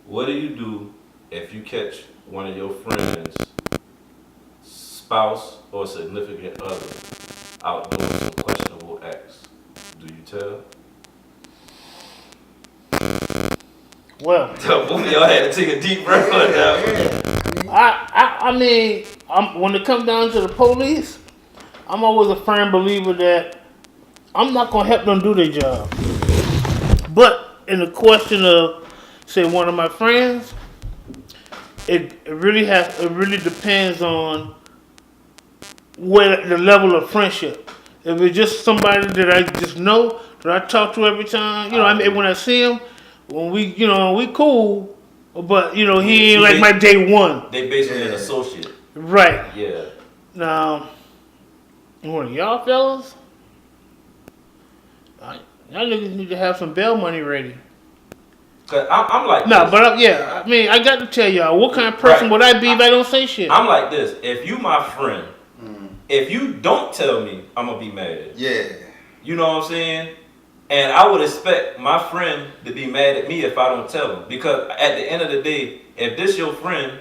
What do you do if you catch one of your friends' spouse or significant other out doing some questionable acts? Do you tell? Well, Both of y'all had to take a deep breath on that one. I mean, when it comes down to the police, I'm always a firm believer that I'm not gonna help them do their job. But in the question of, say, one of my friends, it really depends on where the level of friendship. If it's just somebody that I just know, that I talk to every time, I mean, when I see him, when we cool, but he ain't like my day one. They basically an associate. Right. Yeah. Now, one of y'all fellas, y'all niggas need to have some bail money ready. Cause I'm like no, this. but I mean, I got to tell y'all, what kind of person would I be if I don't say shit? I'm like this. If you my friend, if you don't tell me, I'm gonna be mad. Yeah. You know what I'm saying? And I would expect my friend to be mad at me if I don't tell him. Because at the end of the day, if this your friend,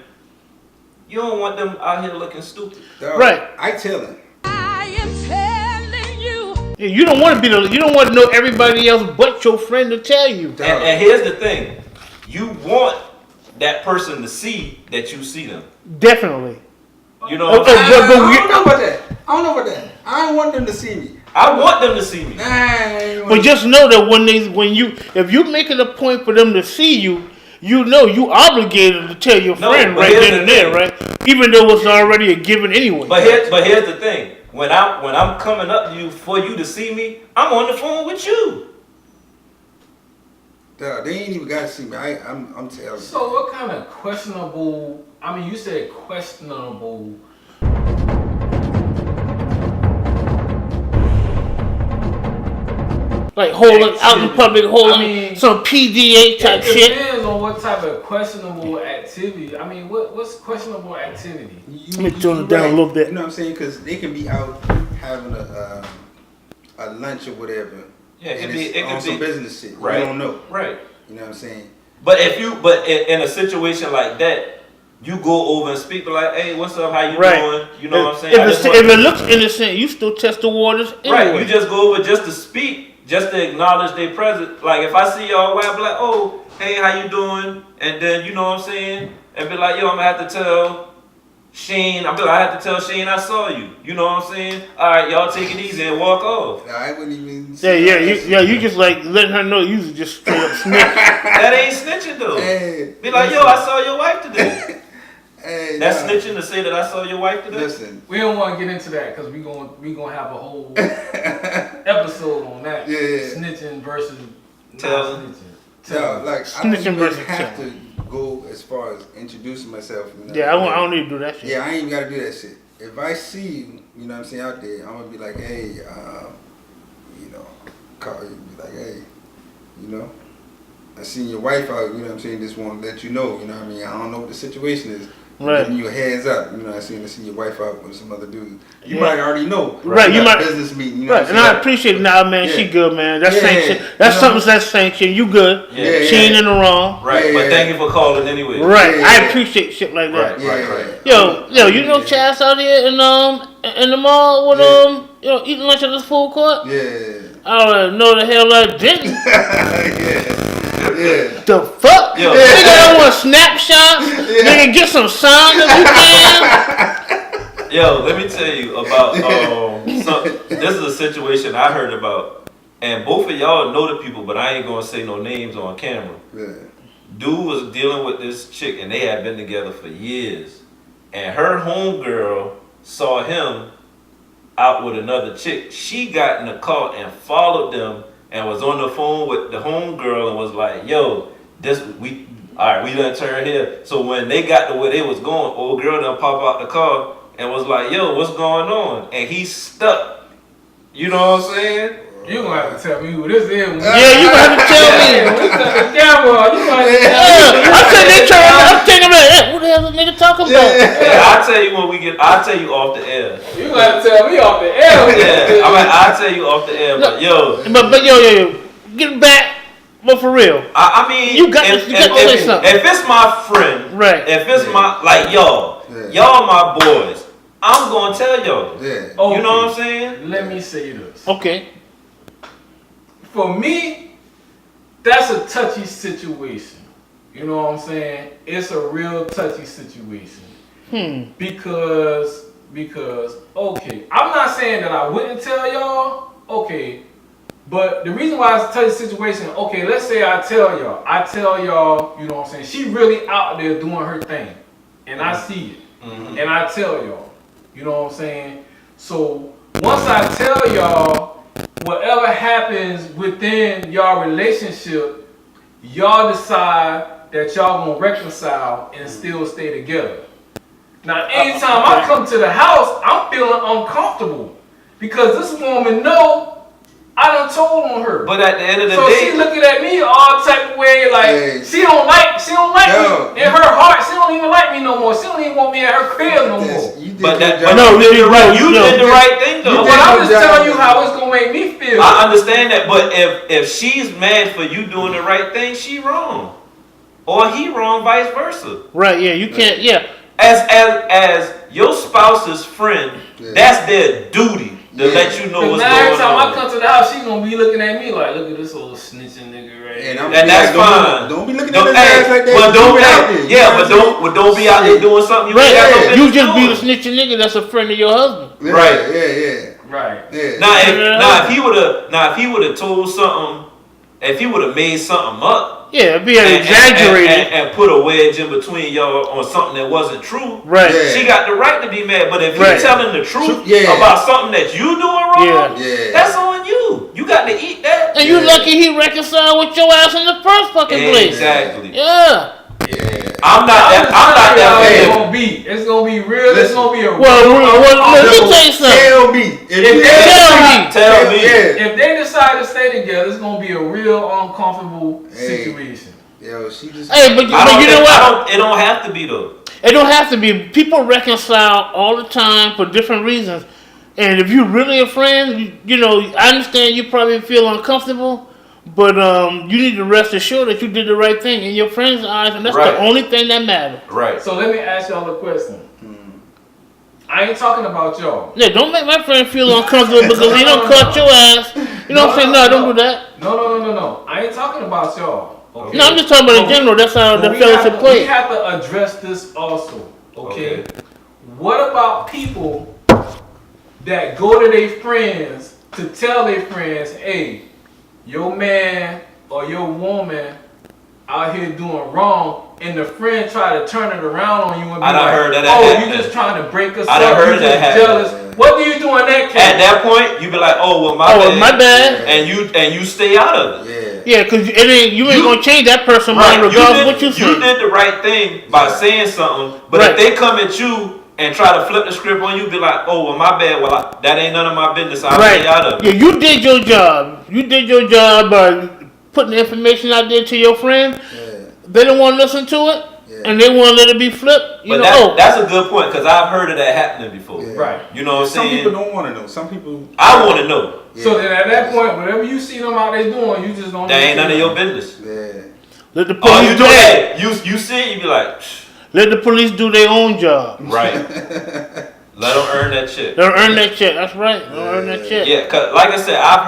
you don't want them out here looking stupid. Dog, right. I tell him. I am telling you. You don't want to you don't want to know everybody else but your friend to tell you. And here's the thing. You want that person to see that you see them. Definitely. You know what I'm saying? I don't know about that. I I don't want them to see me. I want them to see me. But just know that if you make it a point for them to see you, you obligated to tell your friend right then and there, right? Even though it's already a given anyway. But here's the thing. When I'm coming up to you for you to see me, I'm on the phone with you. Duh, they ain't even got to see me. I'm telling you. So what kind of questionable? I mean, you said questionable. Like holding out in public, some PDA type shit. It depends on what type of questionable activity. I mean, what's questionable activity? Let me tone it down a little bit. You know what I'm saying? Because they can be out having a lunch or whatever. Yeah, it could be some business shit. Right. You don't know. Right. You know what I'm saying? But in a situation like that, you go over and speak like, hey, what's up? How you doing? You know what I'm saying? If it looks innocent, you still test the waters anyway. Right. You just go over just to speak, just to acknowledge their presence. Like if I see y'all, I'll be like, oh, hey, how you doing? And then you know what I'm saying? And be like, yo, I'm gonna have to tell Shane. I have to tell Shane I saw you. You know what I'm saying? All right, y'all take it easy and walk off. No, I wouldn't even. You just like letting her know you just straight up snitch. That ain't snitching though. Hey, be like, yo, I saw your wife today. Hey, that's snitching to say that I saw your wife today. Listen, we don't want to get into that because we gonna have a whole episode on that. Yeah. Snitching versus telling. Tell like snitching I don't even have to go as far as introducing myself. You know? Yeah, I don't need to do that shit. Yeah, I ain't even gotta do that shit. If I see you, you know what I'm saying, out there, I'm gonna be like, hey, call you, be like, hey, I seen your wife out, you know what I'm saying, just want to let you know, you know what I mean, I don't know what the situation is. Right. Giving you a heads up, I see your wife out with some other dude. You might already know. Right, you might business meeting, you know. Right, and I appreciate it now, man. Yeah. She good, man. That's sanctioned. That's something that's sanctioned. You good. Yeah. She ain't in the wrong. Right, but thank you for calling anyway. Right. I appreciate shit like that. Right. Yo, you know Chaz out here in the mall with eating lunch at this food court? Yeah. I don't know the hell I didn't. Yeah. The fuck? Yo. Nigga, I want snapshots. Nigga, get some sound if you can. Yo, let me tell you about this is a situation I heard about, and both of y'all know the people, but I ain't gonna say no names on camera. Yeah. Dude was dealing with this chick, and they had been together for years, and her homegirl saw him out with another chick. She got in the car and followed them and was on the phone with the homegirl and was like, yo, we done turn here. So when they got to where they was going, old girl done pop out the car and was like, yo, what's going on? And he stuck. You know what I'm saying? You gonna have to tell me who this is. Yeah, you gonna have to tell me. We got the camera. You gonna have to tell me. I'm taking them like, what the hell is this nigga talking about? Yeah, I'll tell you when I'll tell you off the air. You gonna have to tell me off the air. Yeah, I'll tell you off the air, but yo. But yo, get back But for real, I mean, you got to say something. If it's my friend, Right. If it's my like y'all my boys, I'm gonna tell y'all. Yeah. Okay. You know what I'm saying? Let me say this. Okay. For me, that's a touchy situation. You know what I'm saying? It's a real touchy situation. Because okay, I'm not saying that I wouldn't tell y'all, okay, but the reason why it's a touchy situation, okay, let's say I tell y'all, you know what I'm saying, she really out there doing her thing, and I see it, and I tell y'all, you know what I'm saying? So once I tell y'all, whatever happens within y'all relationship, y'all decide that y'all gonna reconcile and still stay together. Now, anytime I come to the house, I'm feeling uncomfortable because this woman know I done told on her. But at the end of the so day, she looking at me all type of way like she don't like me. In her heart, she don't even like me no more. She don't even want me at her crib no more. you did the right thing though. But I'm just telling you how it's gonna make me feel. I understand that, but if she's mad for you doing the right thing, she wrong, or he wrong, vice versa. Right? Yeah, you can't. Yeah. As your spouse's friend, that's their duty to let you know what's going on. Every time I come to the house, she gonna be looking at me like, look at this old snitching nigga right here. And that's fine. Don't be looking at his ass like that. But don't be out there doing something you ain't got no business You just be doing. the snitching nigga that's a friend of your husband. Right. Right. Now if he would have told something, if he would have made something up. Yeah, it'd be exaggerated. And put a wedge in between y'all on something that wasn't true. Right. Yeah. She got the right to be mad. But if you're telling the truth about something that you doing wrong, that's on you. You got to eat that. And you lucky he reconciled with your ass in the first fucking place. Exactly. Yeah. I'm not that way. It's gonna be real. It's gonna be a let me tell you something. Tell me. If they decide to stay together, it's gonna be a real uncomfortable situation. Yo, she just. Hey, but you know what? It don't have to be though. It don't have to be. People reconcile all the time for different reasons. And if you're really a friend, you know, I understand you probably feel uncomfortable. But you need to rest assured that you did the right thing in your friend's eyes, and that's the only thing that matters. Right. So let me ask y'all a question. I ain't talking about y'all. Yeah, don't make my friend feel uncomfortable because he don't cut your ass. You know what I'm saying? No, don't do that. No. I ain't talking about y'all. Okay? No, I'm just talking about in general. That's how the fellowship plays. We have to address this also. Okay? What about people that go to their friends to tell their friends, hey, your man or your woman out here doing wrong, and the friend try to turn it around on you and be you just trying to break us up, you just jealous. What do you do in that case? At that point, you be like, my bad. And you stay out of it. Yeah, because you ain't gonna change that person's mind regardless of what you say. You did the right thing by saying something, but if they come at you and try to flip the script on you, be like, my bad. Well, that ain't none of my business. I'll stay out of it. Yeah, you did your job. You did your job by putting the information out there to your friend. They don't want to listen to it, and they want to let it be flipped. That's a good point because I've heard of that happening before. Right. You know what I'm saying? Some people don't want to know. Some people. I want to know. So then at that point, whatever you see them out there doing, you just don't. That ain't none of your business. Let the police you do that. You see it, you be like. Let the police do their own job. Right. Let them earn that check. They'll earn that check. That's right. They'll earn that check. Yeah, cause like I said, I've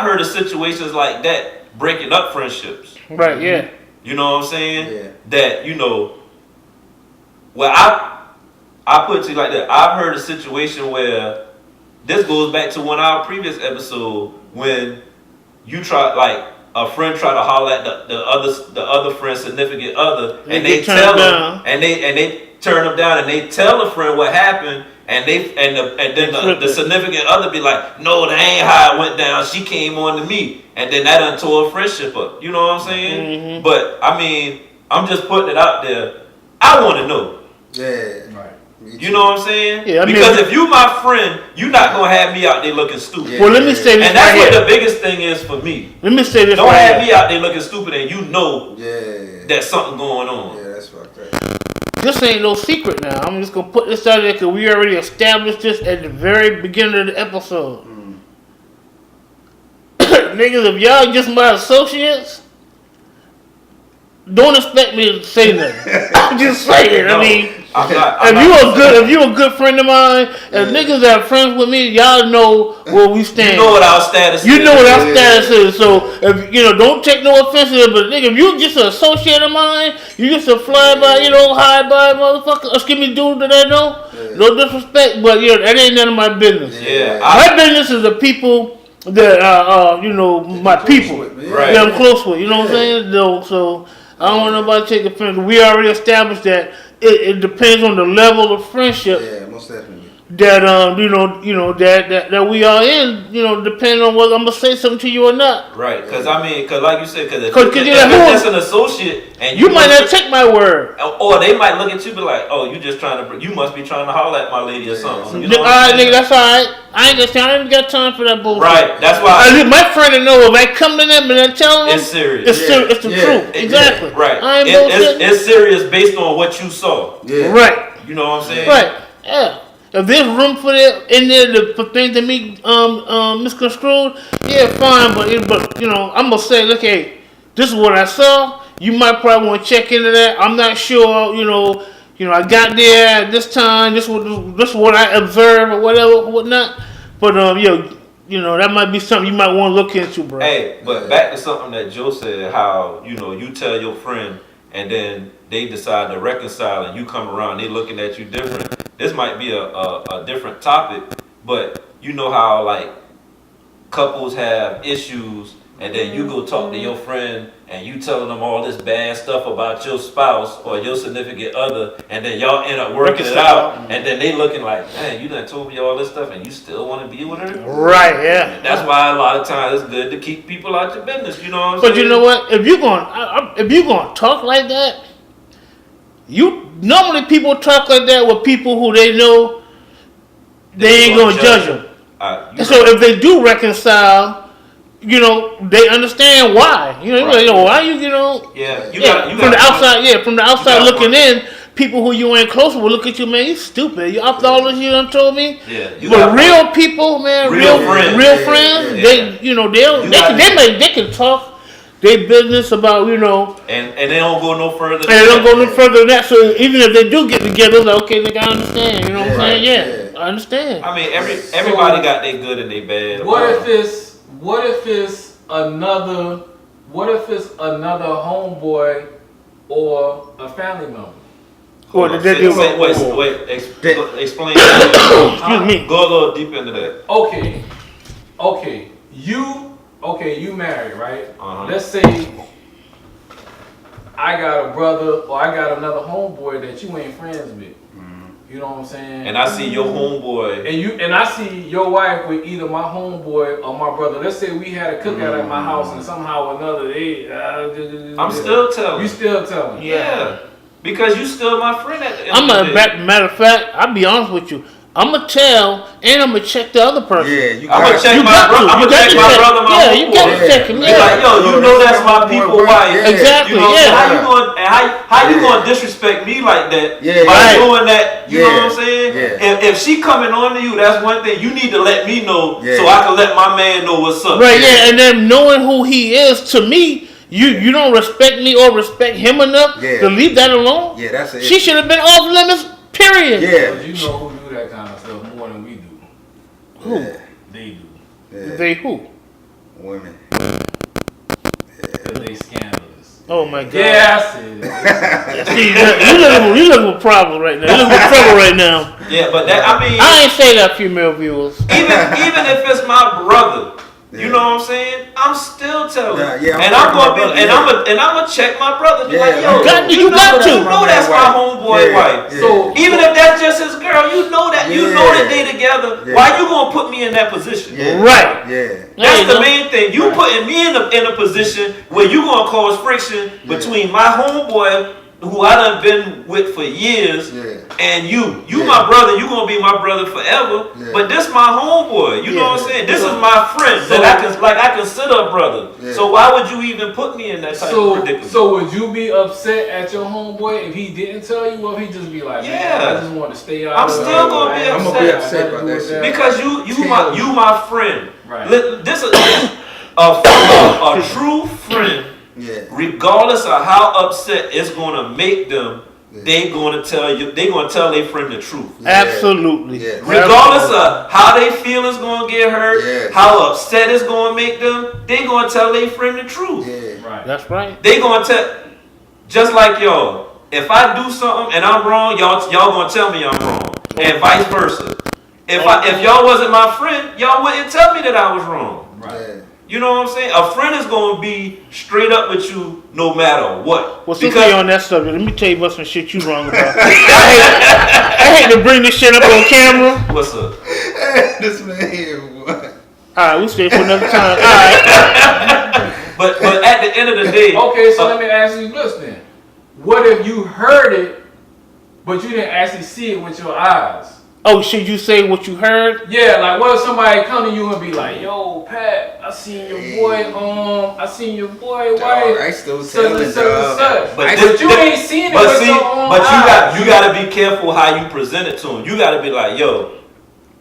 heard of situations like that breaking up friendships. Right. Yeah. You know what I'm saying? Yeah. That well, I put it to you like that. I've heard a situation where this goes back to one of our previous episode when you try a friend try to holler at the other friend's significant other, and they tell them, and they turn them down, and they tell the friend what happened, and then the significant other be like, no, that ain't how it went down. She came on to me, and then that done tore a friendship up. You know what I'm saying? Mm-hmm. But I mean, I'm just putting it out there. I want to know. Yeah. Right. You know what I'm saying? Yeah, because if you my friend, you're not gonna have me out there looking stupid. Well, let me say this. And that's what the biggest thing is for me. Let me say this. Don't have me out there looking stupid, and you know there's something going on. Yeah, that's fucked up. This ain't no secret now. I'm just gonna put this out there because we already established this at the very beginning of the episode. Niggas, if y'all just my associates, don't expect me to say nothing. I'm just saying. No, I mean, I'm if you a good friend of mine, if niggas that are friends with me, y'all know where we stand. You know what our status is. You know what our status is. So if don't take no offense to it, but nigga, if you just an associate of mine, you just a fly by, high by motherfucker, excuse me, dude that I know. No disrespect, but that ain't none of my business. Yeah, my business is the people that my people Right. that I'm close with. You know what I'm saying? So I don't want nobody to take offense. We already established that it depends on the level of friendship. Yeah, most definitely. That that we are in, depending on whether I'm gonna say something to you or not. Right, because like you said, if you're it's an associate and you might not take my word, or they might look at you and be like, oh, you must be trying to holler at my lady or something. All right, nigga, that's all right. I ain't got time for that bullshit. Right, that's why. My friend to know if I come to them and I tell them it's serious. It's the truth. Exactly. Right. I ain't bullshitting. It's serious based on what you saw. Yeah. Right. You know what I'm saying? Right. Yeah. If there's room for that in there for things to be misconstrued, yeah, fine. But I'm gonna say, look, hey, this is what I saw. You might probably want to check into that. I'm not sure. I got there at this time. This is what I observed or whatnot. But that might be something you might want to look into, bro. Hey, but back to something that Joe said, how you tell your friend and then they decide to reconcile and you come around, they looking at you different. This might be a different topic, but you know how like couples have issues and then you go talk to your friend and you telling them all this bad stuff about your spouse or your significant other, and then y'all end up working it out, and then they looking like, man, you done told me all this stuff and you still want to be with her? Right, yeah. And that's why a lot of times it's good to keep people out your business, you know what I'm saying? But you know what? If you're gonna talk like that, normally people talk like that with people who they know they ain't gonna judge them. So if they do reconcile, they understand why. Right. Why from the outside looking in, people who you ain't close with will look at you, man, you stupid. After all this you done told me. Yeah. But real people, man, real friends, they they can talk their business about, and they don't go no further. And they don't go no further than that. So even if they do get together, it's like, okay, nigga, I understand. You know what I'm saying? Yeah, I understand. I mean, everybody got their good and their bad. What if it's another homeboy or a family member? Wait, explain. Excuse me. Go a little deep into that. Okay. You married, right? Uh-huh. Let's say I got a brother or I got another homeboy that you ain't friends with. You know what I'm saying? And I see your homeboy. And I see your wife with either my homeboy or my brother. Let's say we had a cookout at my house and somehow or another I'm still telling. You still telling? Yeah. Because you still my friend at the end of the day. Matter of fact, I'll be honest with you. I'm gonna tell and I'm gonna check the other person. Yeah, I'm gonna check my brother, my Yeah, you homeboy. gotta check him. Yeah. Like, you know that's my people wife. Exactly. You know, Yeah. how you gonna disrespect me like that by doing that? You know what I'm saying? Yeah. If she coming on to you, that's one thing. You need to let me know so I can let my man know what's up. Right. Yeah. And then knowing who he is, to me, you don't respect me or respect him enough to leave that alone. Yeah, that's it. She should have been off limits. Period. Yeah. But you know who do that kind of stuff more than we do. Who? Yeah. They do. Yeah. They who? Women. Because they scandalous. Oh my God. Yeah, I said it. See, you looking for problems right now. You looking for trouble right now. Yeah, but that I ain't say that, female viewers. even if it's my brother. You know what I'm saying? I'm still telling. I'm gonna check my brother. Be like, yo, you got to. You know that's my homeboy wife. So even if that's just his girl, you know that they together. Yeah. Why you gonna put me in that position? Yeah. Right. Yeah. That's the main thing. You putting me in a position where you gonna cause friction between my homeboy, who I done been with for years, and you my brother, you gonna be my brother forever. But this my homeboy, you know what I'm saying? This is my friend that I consider a brother. So why would you even put me in that type of predicament? So would you be upset at your homeboy if he didn't tell you, or if he just be like, man, I just want to stay out? I'm still gonna be upset. I'm gonna be upset about that shit because you my friend. Right. This is a true friend Yeah. regardless of how upset it's gonna make them, they gonna tell you. They gonna tell their friend the truth. Yeah. Absolutely. Yeah. Regardless of how they feel is gonna get hurt, Yes. how upset it's gonna make them, they gonna tell their friend the truth. Yeah. Right. That's right. They gonna tell, just like y'all. If I do something and I'm wrong, y'all gonna tell me I'm wrong, and vice versa. If y'all wasn't my friend, y'all wouldn't tell me that I was wrong. Right. Yeah. You know what I'm saying? A friend is gonna be straight up with you no matter what. Well, since we're on that subject, let me tell you about some shit you wrong about. I hate to bring this shit up on camera. What's up? This man here, what? All right, we stay for another time. All right. But at the end of the day, Okay, so let me ask you this then. What if you heard it, but you didn't actually see it with your eyes? Oh, should you say what you heard? Yeah, like what if somebody come to you and be like, "Yo, Pat, I seen your boy, Dog, wife, I still such telling and such and such." But But you ain't seen it with your own eyes. you gotta be careful how you present it to them. You gotta be like, yo,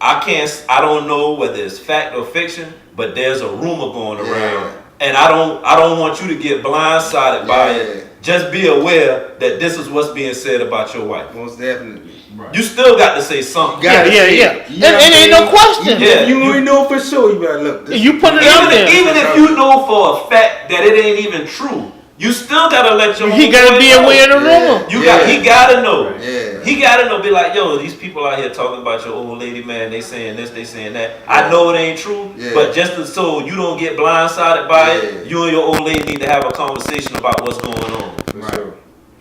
I don't know whether it's fact or fiction, but there's a rumor going around, and I don't want you to get blindsided by it. Just be aware that this is what's being said about your wife. Most definitely. Right. You still got to say something. Yeah. It ain't no question. Yeah. You ain't know for sure. You better look. This You put it out there. Even if you know for a fact that it ain't even true, you still gotta let your He gotta homeboy be know. aware of the rumor. He gotta know. Yeah. He gotta know. Be like, yo, these people out here talking about your old lady, man. They saying this, they saying that. I know it ain't true, Yeah. but just so you don't get blindsided by Yeah. it, you and your old lady need to have a conversation about what's going on. For sure.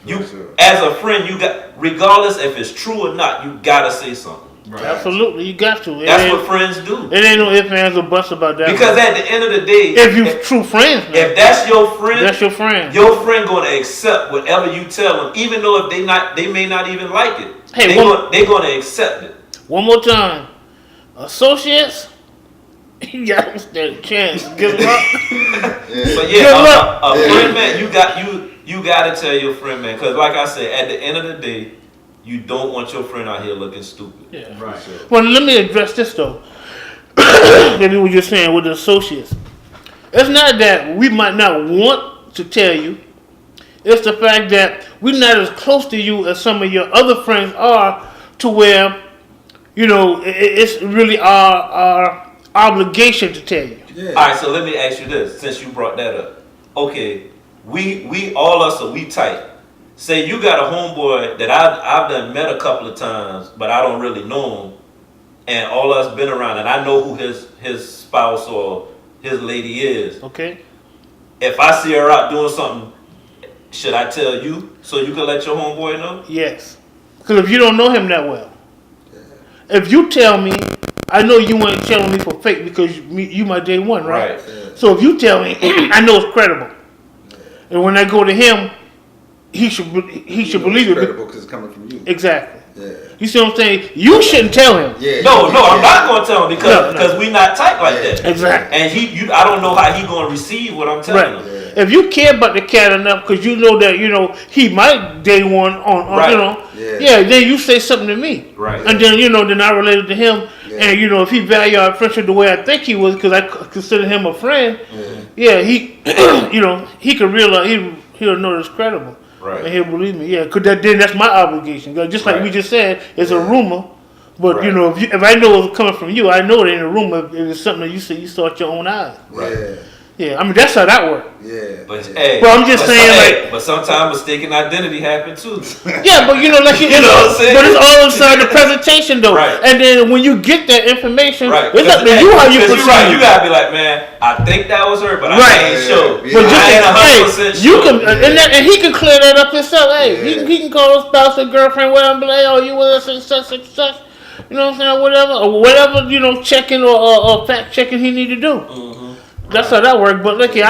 You, For sure. as a friend, you got, regardless if it's true or not, you gotta say something. Right. Absolutely, you got to. That's what friends do. It ain't no ifs, ands, or buts about that. Because at the end of the day, if you true friends, man, if that's your friend, that's your friend. your friend gonna accept whatever you tell them, even though if they may not even like it. Hey, they gonna accept it. One more time, associates, you got to stand a chance. Give them up. But Good yeah, luck. a friend, man, you gotta tell your friend, man, because like I said, at the end of the day, you don't want your friend out here looking stupid. Yeah. Right. Well, let me address this though. Maybe what you're saying with the associates. It's not that we might not want to tell you. It's the fact that we're not as close to you as some of your other friends are, to where, you know, it's really our obligation to tell you. Yeah. All right, so let me ask you this, since you brought that up. Okay, we all us are we tight. Say you got a homeboy that I've done met a couple of times, but I don't really know him, and all us been around, and I know who his spouse or his lady is. Okay. If I see her out doing something, should I tell you so you can let your homeboy know? Yes. Because if you don't know him that well, if you tell me, I know you ain't telling me for fake because you my day one, right? Right. Yeah. So if you tell me, I know it's credible. And when I go to him, he should believe it. Credible because it's coming from you. Exactly. Yeah. You see what I'm saying? You shouldn't tell him. Yeah. No, yeah. I'm not gonna tell him No. because we not tight like Yeah. that. Exactly. And I don't know how he gonna receive what I'm telling Right. him. Yeah. If you care about the cat enough, because you know that he might day one on Right. Yeah. then you say something to me, Right. and then then I relate it to him, Yeah. and if he value our friendship the way I think he was, because I consider him a friend, he he could realize he'll know it's credible, Right. and he'll believe me, because then that's my obligation. 'Cause just like we Right. just said, it's a rumor. But Right. if I know it's coming from you, I know it ain't a rumor. If it's something that you saw with your own eyes. Right. Yeah, I mean that's how that works. Yeah. But yeah. hey, Well, I'm just saying, but sometimes mistaken identity happen too. Yeah, but like You know what I'm saying? But it's all inside the presentation, though. Right. And then when you get that information, Right. it's up to you how you Because perceive. you're right. You gotta be like, man, I think that was her, but Right. I ain't sure. Yeah. But Yeah. I ain't hey, 100% you sure. can, and he can clear that up himself. Hey, Yeah. he can call his spouse or girlfriend, whatever, and be like, oh, you with us and such and such. You know what I'm saying? Or whatever, checking or fact checking he need to do. Mm-hmm. That's how that works. But look here,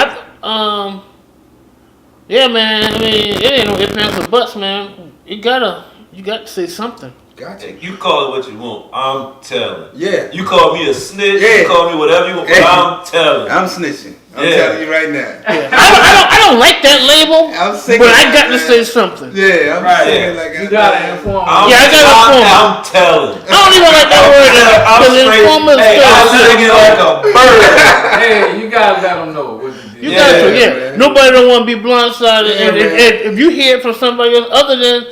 yeah, man. I mean, it ain't no ifs, ands, or buts, man. You got to say something. Gotcha. You call it what you want. I'm telling. Yeah. You call me a snitch. Yeah. You call me whatever you want. But Hey. I'm telling. I'm snitching. I'm Yeah. telling you right now. I don't like that label, I'm sick but of I that, got to man. say something. Yeah, I'm Right. saying like You gotta inform. I'm, Yeah, I gotta inform. I'm telling. I don't even like that word. I'm Because straight. informer is Hey, I'm good. singing like a bird. Hey, you gotta let them know what you did. You got to, man. Nobody don't want to be blindsided. Yeah, and man. if you hear it from somebody else other than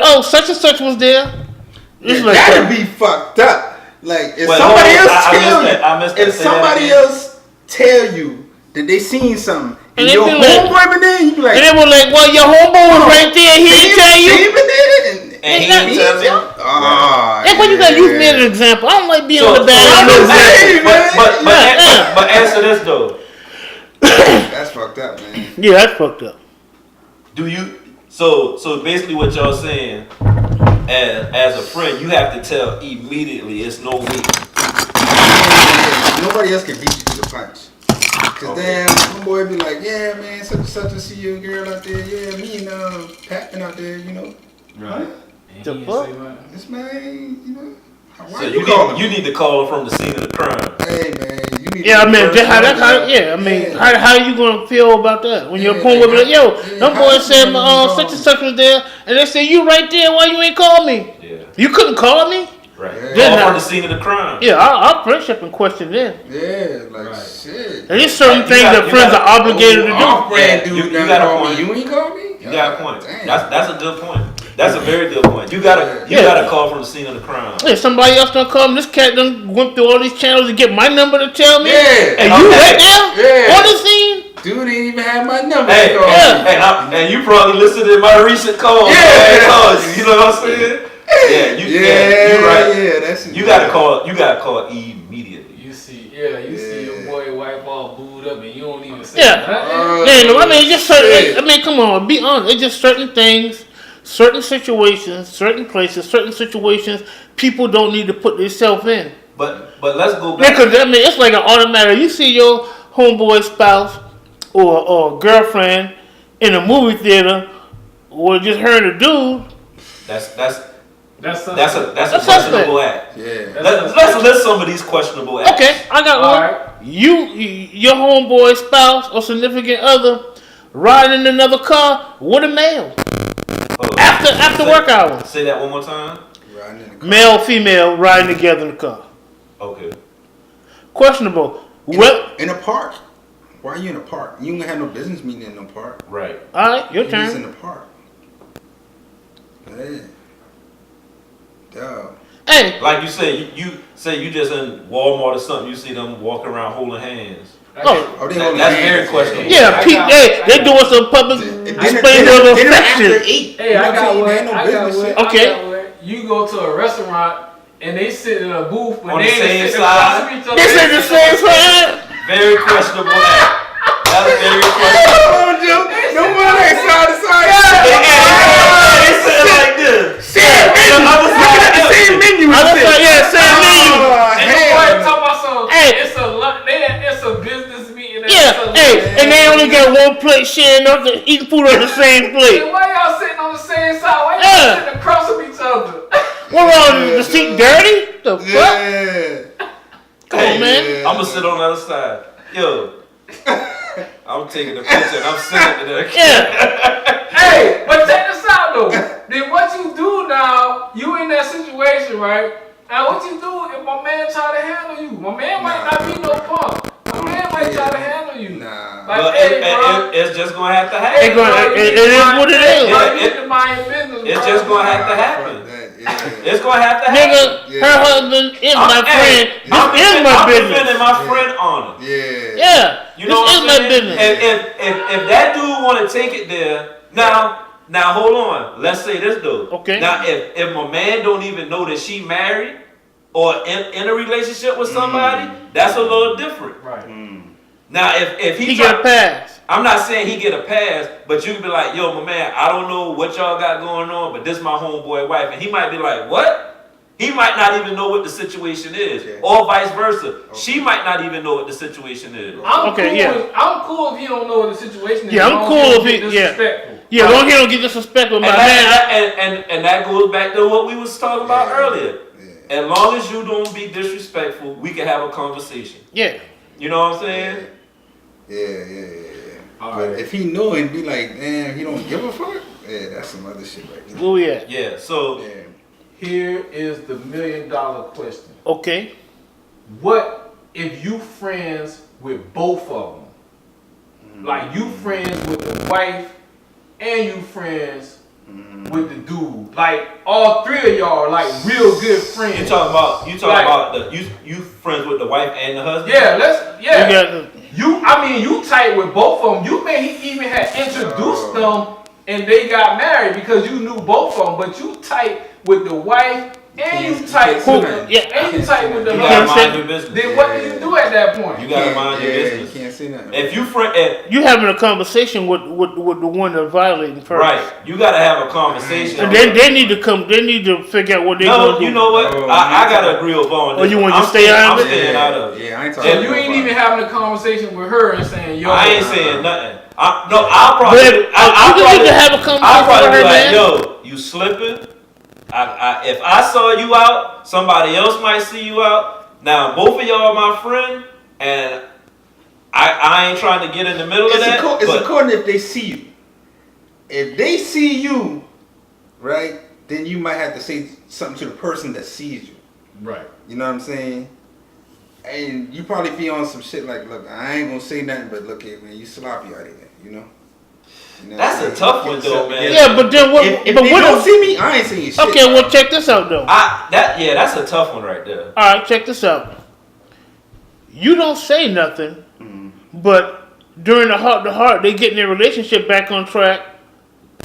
oh, such and such was there. It's like that'd be fucked up. Like if Wait, somebody hold on. else I tell missed that. I you, missed that. if Say that somebody again. else tell you that they seen something, And and they your be like- homeboy been there, you be like, and they were like, well, your homeboy was right there. He didn't tell you. He been there, And he didn't tell me. Oh, That's why you gotta use me as an example. I don't like being on the bad so- end of the Hey, example. man. But answer this though. That's fucked up, man. Yeah, that's fucked up. Do you so basically what y'all saying as a friend, you have to tell immediately. It's no wait. Nobody else can beat you to the punch. Cause Okay. damn, my boy be like, yeah, man, such and such, I see your girl out there. Yeah, me and Pat been out there, you know. Right. And The he didn't fuck? say nothing. This man, you know. Why So you calling you need to call her from the scene of the crime. Hey, man, you need Yeah, I to mean, first just how that, know, yeah, I mean, Yeah. how you gonna feel about that when your Yeah, opponent will be like, yo, yeah, them how boys you said gonna call such and me? such was there, and they say you right there. Why you ain't call me? Yeah. You couldn't call me? Right. Yeah. Call from the scene of the crime. Yeah, I'll friendship and question then. Yeah, like Right. shit. And there's certain You things got- that you friends got- are obligated to do. Our friend Yeah, dude you done got a called point. me. You ain't called me? You got a point. Damn. That's a good point. That's a very good point. You gotta call from the scene of the crime. Yeah, somebody else done call me. This cat done went through all these channels to get my number to tell me. Yeah. And you Okay. right there Yeah. on the scene? Dude didn't even have my number. Hey, to call yeah. me. and you probably listened to my recent calls. Yeah. I called you. You know what I'm saying? Yeah, you're right. Yeah, that's You gotta call immediately. You see your boy wife all booed up and you don't even say Yeah. nothing. Man, I mean, just certain. shit. I mean, come on, be honest. It's just certain things, certain situations, certain places, certain situations. People don't need to put themselves in. But let's go back. Because I mean, it's like an automatic. You see your homeboy spouse or girlfriend in a movie theater, or just her and a dude. That's That's a That's questionable act. Yeah. Let's list some of these questionable acts. Okay, I got All one. right. Your homeboy spouse or significant other riding in another car with a male Hold on. after Say- work hours. Say that one more time. Riding in the car. Male, female riding together in the car. Okay. Questionable. Well, In a park. Why are you in a park? You don't have no business meeting in no park. Right. all right, your You just in turn. the park. Hey. Duh. Hey, Like you say, you say you just in Walmart or something. You see them walking around holding hands. oh, Oh, they That- holding that's hands. very questionable. yeah, I Pete. got- Hey, I they got- doing some public display of Dinner affection. after 8. Hey, I got one. No I got business one. shit. Okay. I got one. You go to a restaurant and they sit in a booth, but On they the same ain't sitting side. across from each other. This is the same side. Very questionable act. That's very questionable. Oh, Joe. No more like side to side. They said it like this. Same menu. The other side Look at the empty. same menu. I was like, yeah, same menu. Oh, And the hell boy no. talking about some. Hey. It's a business meeting. Yeah, hey, and they only got one plate sharing up to eating food on the same plate. Hey, why y'all sitting on the same side? Why y'all Yeah. sitting across from each other? What wrong? The seat dirty? The fuck? Yeah. Come on, man. I'm gonna sit on the other side. Yo. I'm taking a picture and I'm sending it to Yeah. Hey, but check this out though. Then what you do now, you in that situation, right? And what you do if my man try to handle you? My man might not be no punk. My man might try to handle you. Nah. Like, But hey, bro. it's just gonna have to It happen. gonna- it is what it is. Bro, you Yeah, need to mind your business, It's bro. just gonna have to Fuck happen. that, yeah. It's gonna have to happen. Nigga, Yeah. her husband is my friend. I'm This is my I'm business. defending my friend honor. Yeah. Yeah, You know this what is I'm my saying? business. If that dude want to take it there, now hold on. Let's say this though. Okay. Now if my man don't even know that she married or in a relationship with somebody, that's a little different. Right. Now if He get a pass. I'm not saying he get a pass, but you can be like, yo, my man, I don't know what y'all got going on, but this my homeboy wife, and he might be like, what? He might not even know what the situation is, Okay. or vice versa. She might not even know what the situation is. I'm Okay, cool yeah. I'm cool if he don't know what the situation is. Yeah, I'm as long cool as if he- don't yeah. get disrespectful. Yeah, long as he don't get disrespectful, And my man. that goes back to what we was talking about Yeah. earlier. Yeah. As long as you don't be disrespectful, we can have a conversation. Yeah. You know what I'm saying? Yeah. All But right. if he know and be like, damn, he don't give a fuck. Yeah, that's some other shit right there. Where we at? Yeah. So Yeah. Here is the $1 million question. Okay. What if you friends with both of them? Like you friends with the wife and you friends with the dude. Like all three of y'all are like real good friends. You talking about you friends with the wife and the husband? Yeah, you tight with both of them. You may even had introduced them and they got married because you knew both of them. But you tight with the wife and you tight with the Yeah. and you tight with the You gotta husband. mind your business. Then what do you do at that point? You gotta mind your business. You can't say nothing. If you You having a conversation with the one that's violating first. right, you gotta have a conversation. And they need to come. They need to figure out what they're No, gonna do. you know what? I gotta agree with Vaughn. Oh, you want to stay out of it? I'm staying out of it. Yeah, I ain't talking. So you ain't even having a conversation with her and saying, "Yo, I ain't saying nothing. I'll But probably. you need to have a I'll conversation probably with her, be like, man. yo, you slipping? If I saw you out, somebody else might see you out. Now both of y'all my friend, and I ain't trying to get in the middle of that. It's according if they see you. If they see you, right, then you might have to say something to the person that sees you. right." You know what I'm saying? And you probably be on some shit like, look, I ain't gonna say nothing, but look here, man, you sloppy out here, you know? You know That's a tough one though, man. Yeah, but then what? If but they what? don't see me, I ain't saying shit. Okay, well check this out though. That's a tough one right there. All right, check this out. You don't say nothing, but during the heart, they getting their relationship back on track,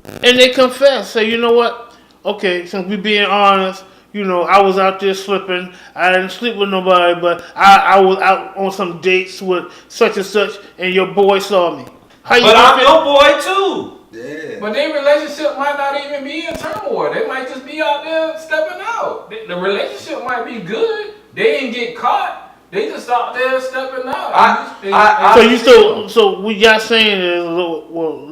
and they confess. Say, you know what? Okay, since we being honest, you know, I was out there slipping. I didn't sleep with nobody, but I was out on some dates with such and such, and your boy saw me. How you But I'm feel? your boy too. Yeah. But their relationship might not even be in turmoil. They might just be out there stepping out. The relationship might be good. They didn't get caught. They just out there stepping out. So what y'all saying is, well,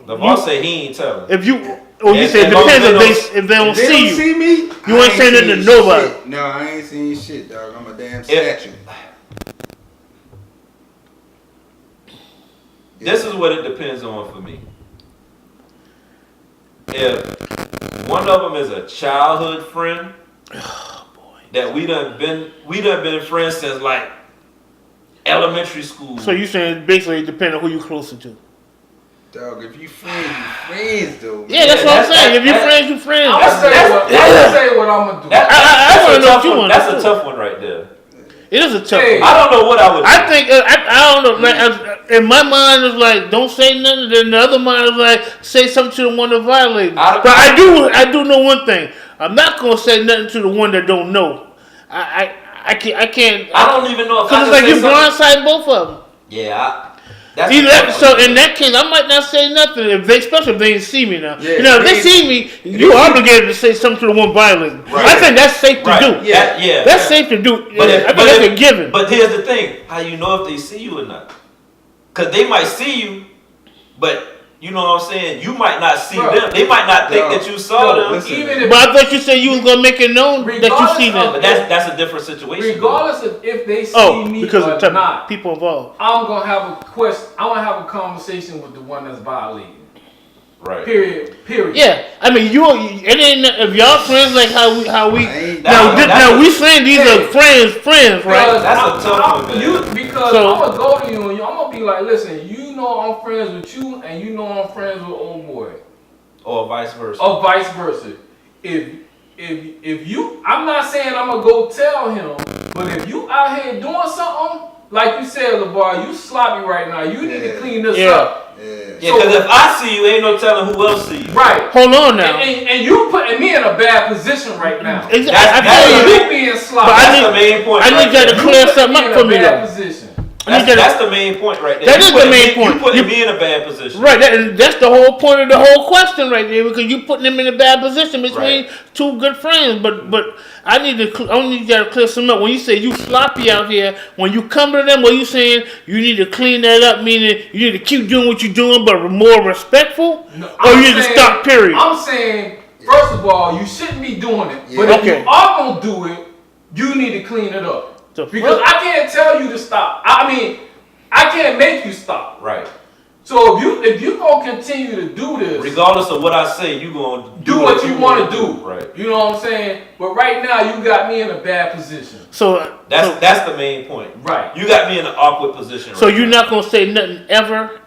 LeVar said he ain't telling. if you, or you And- say it and long depends as if they don't If they see don't you. see me, You ain't saying nothing to seen nobody. shit. No, I ain't seen shit, dog. I'm a damn statue. This is what it depends on for me. If one of them is a childhood friend, that we done been friends since like elementary school. So you saying basically it depends on who you closer to. Dog, if you friends though. Man. Yeah, that's what I'm saying. If you friends, you friends. I'm gonna say what I'm gonna do. I wanna know what you want. That's a tough one right there. It is a tough Hey. one. I don't know what I would do. I think I don't know. Like, in my mind is like don't say nothing. Then the other mind is like say something to the one that violated. But I do know one thing. I'm not gonna say nothing to the one that don't know. I can't. I don't even know if I Because can it's like say you something. blindsiding both of them. Yeah, that's Either a tough that, so one. in that case, I might not say nothing. Especially if they didn't see me now. Yeah, you know, if they see me, you're obligated to say something to the one violating. Right. I think that's safe to Right. do. Yeah. That's safe to do. But I think that's a given. But here's the thing: how you know if they see you or not? Because they might see you, but you know what I'm saying. You might not see Bro. them. They might not think that you saw them. listen. Even if, But I thought you said you was gonna make it known that you see Regardless them. But that's a different situation. regardless of if they see Oh, me because or of the type not, of people involved. I'm gonna have a question. I'm gonna have a conversation with the one that's violating. Right. Period. Yeah, I mean, it ain't if y'all friends like how we ain't- now we saying these are friends, right? That's a tough one, man. Because So- I'm gonna go to you and I'm gonna be like, listen, you know I'm friends with you, and you know I'm friends with old boy, Or vice versa. or vice versa. If you, I'm not saying I'm gonna go tell him, but if you out here doing something like you said, LeVar, you sloppy right now. You need to clean this up. Yeah, because if I see you, ain't no telling who else see you. Right. Hold on now. And you putting me in a bad position right now. I that's feel You you. being sloppy. But That's the main point. I need y'all to You clear putting something me up in for a me bad though. position. That's the main point right there. That You is the putting main me- point. You putting You- me in a bad position. Right, that's the whole point of the whole question right there because you putting them in a bad position between two good friends. But I need y'all to clear some up. When you say you sloppy out here, when you come to them, what you saying? You need to clean that up, meaning you need to keep doing what you're doing, but more respectful, No, or I'm you need to saying- stop. Period. I'm saying, first of all, you shouldn't be doing it. Yeah. But if Okay. you are gonna do it, you need to clean it up. The Because fuck? I can't tell you to stop. I mean, I can't make you stop. Right. So if you gonna continue to do this, regardless of what I say, you gonna do what you want to do. Right. You know what I'm saying? But right now you got me in a bad position. So that's the main point. Right. You got me in an awkward position. So right you're now. not gonna say nothing ever.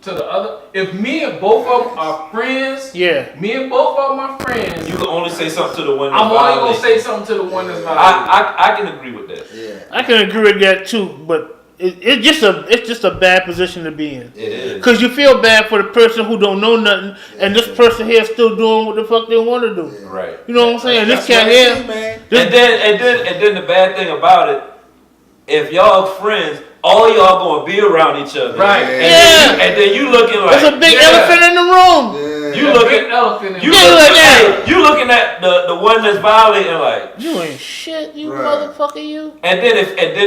To the other, if me and both of them are friends, Yeah. me and both of them are friends. You can only say something to the one. That's I'm only gonna violating. say something to the one that's violating. I can agree with that. Yeah. I can agree with that too, but it's just a bad position to be in. It is. Cause you feel bad for the person who don't know nothing, and this person here is still doing what the fuck they want to do. Yeah. Right. You know what I'm saying? This cat what I here. say, man. And then the bad thing about it, if y'all friends, all y'all gonna be around each other. Right. And then you looking like There's a big elephant in the room. Yeah. you looking Big elephant in you the Yeah, room. like that. you looking at the one that's violating like. You ain't shit, you Right. motherfucker, you. And then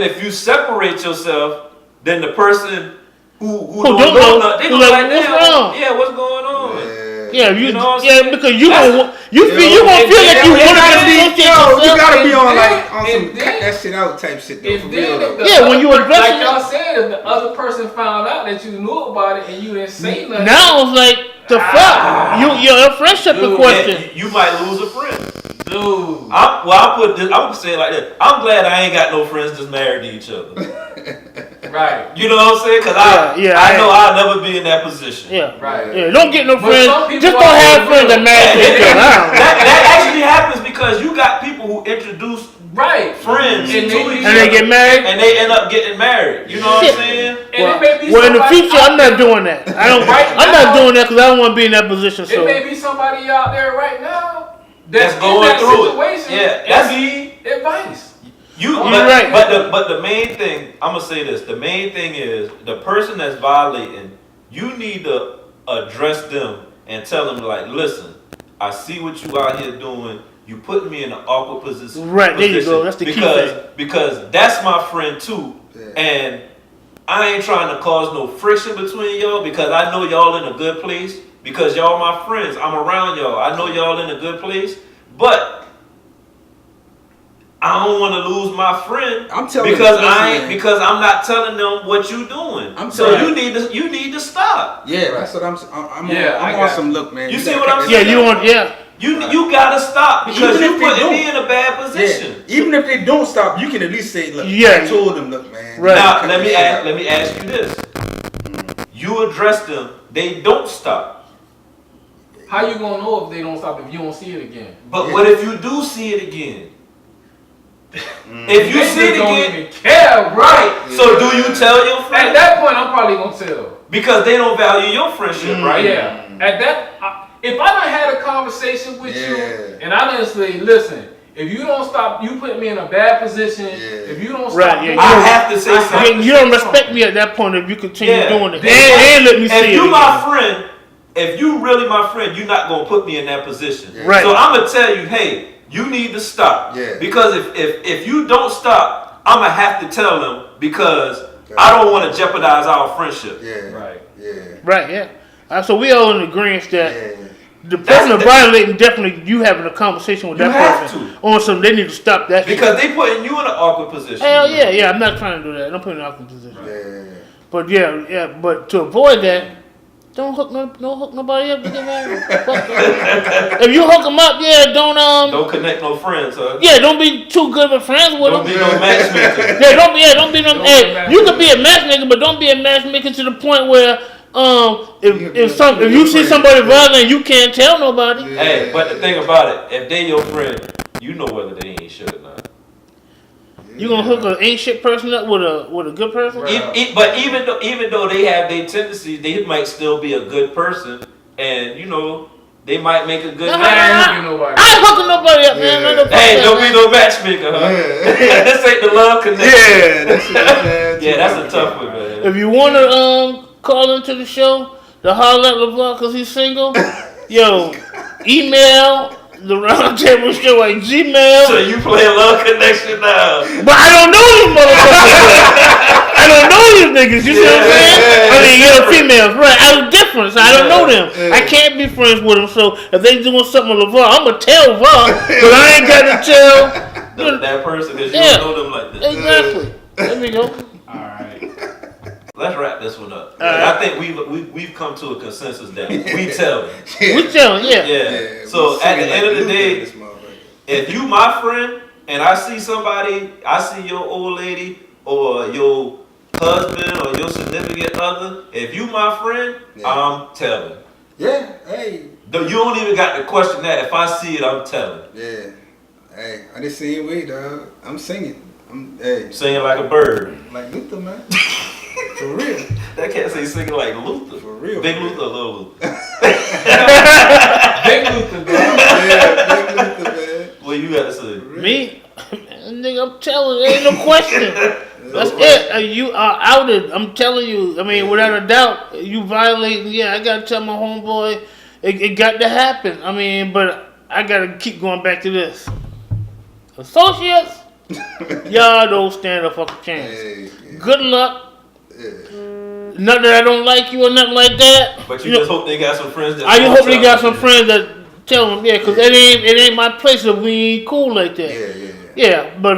if you separate yourself, then the person who don't don't know, know nothing, they who gonna like, what's damn, wrong? Yeah, what's going on? Yeah, You know what I'm saying? because you That's- gonna you feel like you want to You associate yourself. gotta be on like then- on some and cut then- that shit out type shit though. If For then real if though. the Yeah, when other you person- addressing like it- y'all said, if the other person found out that you knew about it and you didn't say nothing, Now it's like the fuck your friendship in Dude, question. Yeah, you might lose a friend. dude. I'm gonna say it like this. I'm glad I ain't got no friends that's married to each other. Right. You know what I'm saying? Cause I know I'll never be in that position. Yeah, Right. yeah. Don't get no But friends. some people Just don't are have real. friends that married to each other. I don't know. That actually happens because you got people who introduce Right. friends And to they- each And they other, get married. and they end up getting married. You know what I'm Shit. saying? And it may be Well, in the somebody future, out I'm not doing that. I don't. Right I'm now- not doing that because I don't want to be in that position. It So may be somebody out there right now That's in going that through it. situation Yeah, and that's- need advice. You're right. But the main thing, I'm gonna say this. The main thing is the person that's violating. You need to address them and tell them like, listen, I see what you out here doing. You put me in an awkward position. Right, there you go. That's the key thing. Because that's my friend too, Yeah. and I ain't trying to cause no friction between y'all because I know y'all in a good place. Because y'all my friends, I'm around y'all. I know y'all in a good place, but I don't want to lose my friend I'm telling because you, listen, because I'm not telling them what you doing. I'm So telling you need to stop. Yeah, that's what I'm. I'm Yeah, I on got some look, man. You see gotta what cut I'm this saying? yeah, you want You Right. you gotta stop because Even you if they putting me don't. in a bad Yeah, position. even if they don't stop, you can at least say, "Look, Yeah. I told them, look, man." Right. Now cut let this me shit ask out. let me ask you this. You address them, they don't stop. How you gonna know if they don't stop if you don't see it again? But Yeah. what if you do see it again? Mm. If you They see just it don't again, even care, right? Yeah. So do you tell your At friend? that point, I'm probably gonna tell. Because they don't value your friendship, right? Yeah. At that, if I done had a conversation with you Yeah. and I done say, listen, if you don't stop, you put me in a bad position. Yeah. If you don't Right, stop, yeah, doing you I don't- it, have to say I have something. to You say don't respect something. me at that point if you continue Yeah. doing it. Because And let me see if it. you again. my friend, if you really my friend, you're not gonna put me in that position. Yeah. Right. So I'm gonna tell you, hey, you need to stop. Yeah. Because if you don't stop, I'm gonna have to tell them because I don't want to jeopardize our friendship. Yeah. Right. Yeah. Right, yeah. So we all in agreement that Yeah. the person That's- violating definitely you having a conversation with You that have person on some. They need to stop that. shit. Because they putting you in an awkward position. Hell yeah. I'm not trying to do that. Don't put in an awkward position. Yeah. But yeah. But to avoid that, don't hook nobody up to get married. Fuck that. If you hook them up, Don't connect no friends, huh? don't be too good of friends with Don't them. be no matchmaker. Yeah, don't be no. Don't Hey, be you can be a matchmaker, but don't be a matchmaker to the point where if you see somebody violent, you can't tell nobody. Yeah. Hey, but the thing about it, if they your friend, you know whether they ain't shit or not. You gonna hook an ain't shit person up with a good person? Right. But even though they have their tendencies, they might still be a good person, and they might make a good Nah, match. I ain't hooking nobody. I ain't hooking nobody up, man. Yeah. None of the Hey, fuck don't that, be man. no matchmaker, huh? Yeah. This ain't the love connection. Yeah. That's it. Yeah, that's a tough one, man. If you wanna call into the show to holler at LeVar because he's single, yo, email the Roundtable Show at Gmail. So you play a love connection now. But I don't know these motherfuckers. I don't know these niggas. You see what I'm saying? I mean, females, right? I was different, so I don't know them. Yeah. I can't be friends with them. So if they doing something with LeVar, I'm gonna tell LeVar, but I ain't got to tell. That person, because you Yeah. don't know them like that. Exactly. There we go. All right. Let's wrap this one up. Alright. I think we've come to a consensus that we tell them. We tell him, yeah. Yeah. So at the end of the day, if you my friend and I see somebody, I see your old lady or your husband or your significant other, if you my friend, I'm telling. Yeah, hey. You don't even got to question that. If I see it, I'm telling. Yeah. Hey, I just same way, dog. I'm singing. Singing like a bird. Like Luther, man. For real. That can't say singing like Luther. For real. Big Luther or Little Luther? Big Luther, dog. Yeah, Big Luther, man. What you got to say? Me? Nigga, I'm telling you, ain't no question. That's it. You are outed. I'm telling you. I mean, without a doubt, you violating. Yeah, I gotta tell my homeboy. It got to happen. I mean, but I gotta keep going back to this. Associates, y'all don't stand a fucking chance. Hey, Good luck. yeah. Not that I don't like you or nothing like that. But you just hope they got some friends that. I just hope they got some friends that tell them, yeah, because it ain't my place if we ain't cool like that. Yeah, but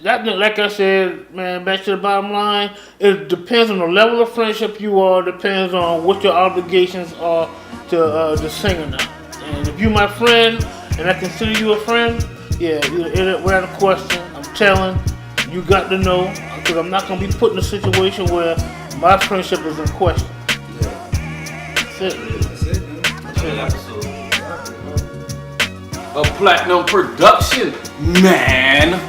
that, like I said, man, back to the bottom line, it depends on the level of friendship you are, depends on what your obligations are to the singer now. And if you my friend, and I consider you a friend, yeah, without a question, I'm telling, you got to know, because I'm not going to be put in a situation where my friendship is in question. That's it. That's it, man. That's an episode. A platinum production, man.